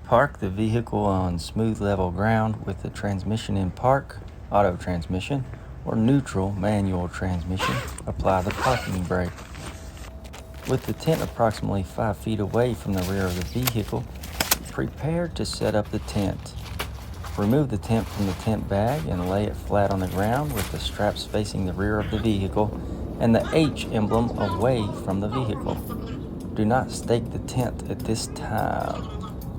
Park the vehicle on smooth level ground with the transmission in park, auto transmission, or neutral manual transmission. Apply the parking brake. With the tent approximately 5 feet away from the rear of the vehicle, prepare to set up the tent. Remove the tent from the tent bag and lay it flat on the ground with the straps facing the rear of the vehicle and the H emblem away from the vehicle. Do not stake the tent at this time.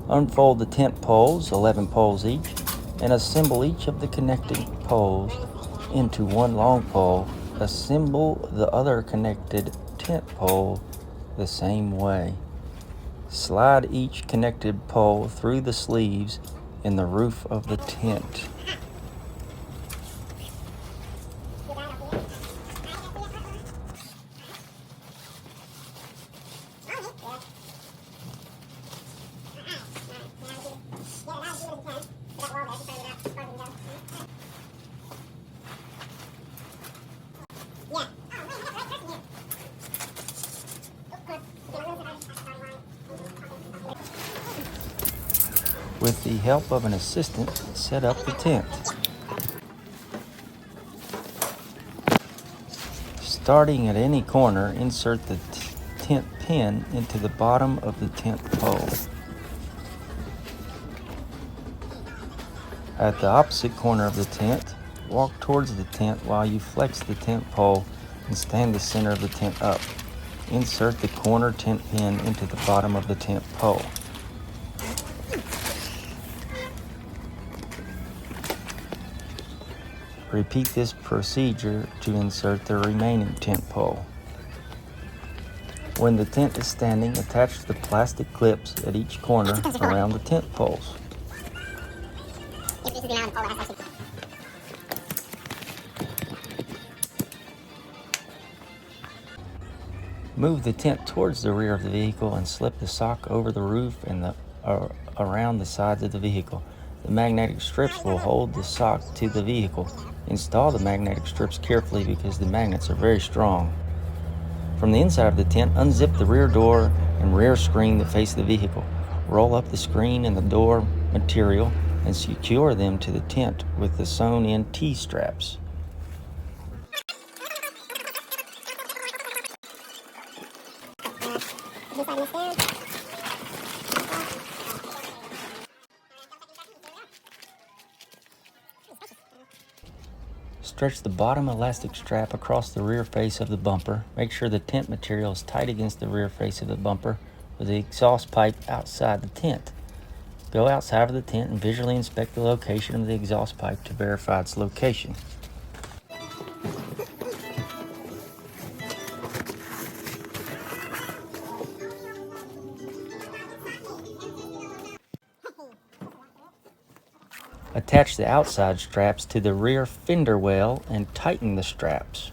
Unfold the tent poles, 11 poles each, and assemble each of the connecting poles into one long pole. Assemble the other connected tent pole the same way. Slide each connected pole through the sleeves in the roof of the tent. With the help of an assistant, set up the tent. Starting at any corner, insert the tent pin into the bottom of the tent pole. At the opposite corner of the tent, walk towards the tent while you flex the tent pole and stand the center of the tent up. Insert the corner tent pin into the bottom of the tent pole. Repeat this procedure to insert the remaining tent pole. When the tent is standing, attach the plastic clips at each corner around the tent poles. Move the tent towards the rear of the vehicle and slip the sock over the roof and around the sides of the vehicle. The magnetic strips will hold the sock to the vehicle. Install the magnetic strips carefully because the magnets are very strong. From the inside of the tent, unzip the rear door and rear screen that face the vehicle. Roll up the screen and the door material and secure them to the tent with the sewn-in T-straps. Stretch the bottom elastic strap across the rear face of the bumper. Make sure the tent material is tight against the rear face of the bumper with the exhaust pipe outside the tent. Go outside of the tent and visually inspect the location of the exhaust pipe to verify its location. Attach the outside straps to the rear fender well and tighten the straps.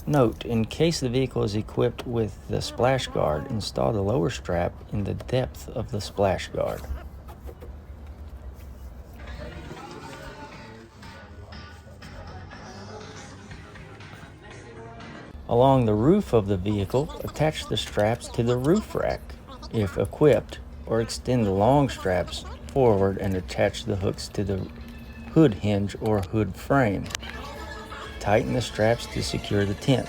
Note, in case the vehicle is equipped with the splash guard, install the lower strap in the depth of the splash guard. Along the roof of the vehicle, attach the straps to the roof rack, if equipped, or extend the long straps forward and attach the hooks to the hood hinge or hood frame. Tighten the straps to secure the tent.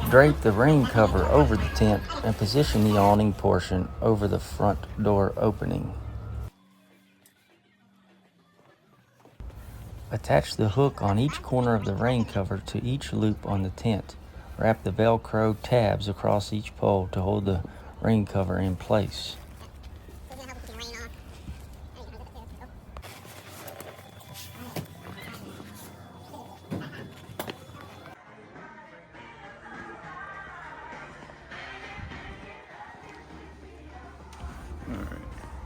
Drape the rain cover over the tent and position the awning portion over the front door opening. Attach the hook on each corner of the rain cover to each loop on the tent. Wrap the Velcro tabs across each pole to hold the rain cover in place.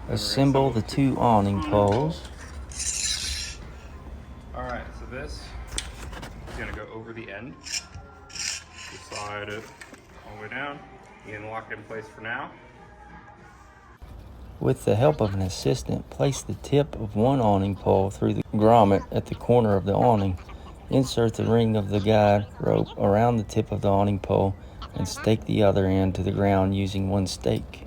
Assemble the two awning poles. Alright, so this is going to go over the end. Slide it the way down. You can lock it in place for now. With the help of an assistant, place the tip of one awning pole through the grommet at the corner of the awning. Insert the ring of the guide rope around the tip of the awning pole and stake the other end to the ground using one stake.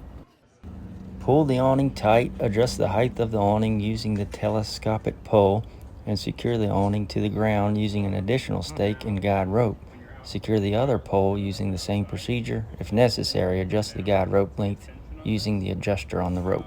Pull the awning tight, adjust the height of the awning using the telescopic pole, and secure the awning to the ground using an additional stake and guide rope. Secure the other pole using the same procedure. If necessary, adjust the guide rope length using the adjuster on the rope.